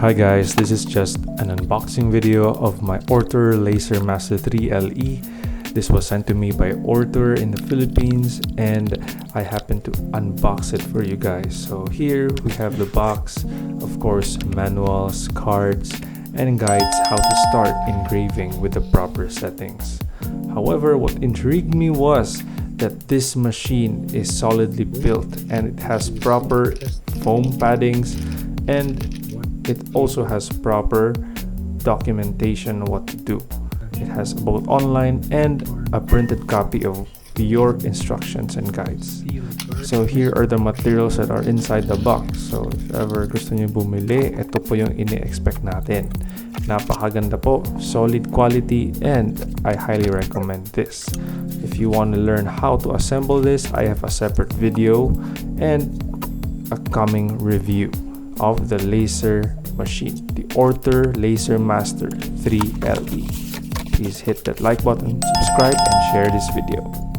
Hi guys, this is just an unboxing video of my Ortur Laser Master 3 LE. This was sent to me by Ortur in the Philippines and I happen to unbox it for you guys. So here we have the box, of course manuals, cards, and guides how to start engraving with the proper settings. However, what intrigued me was that this machine is solidly built and it has proper foam paddings and it also has proper documentation on what to do. It has both online and a printed copy of your instructions and guides. So here are the materials that are inside the box. So if ever gusto niyo bumili, ito po yung ini-expect natin. Napakaganda po, solid quality, and I highly recommend this. If you want to learn how to assemble this, I have a separate video and a coming review of the laser machine, the Ortur Laser Master 3 LE. Please hit that like button, subscribe, and share this video.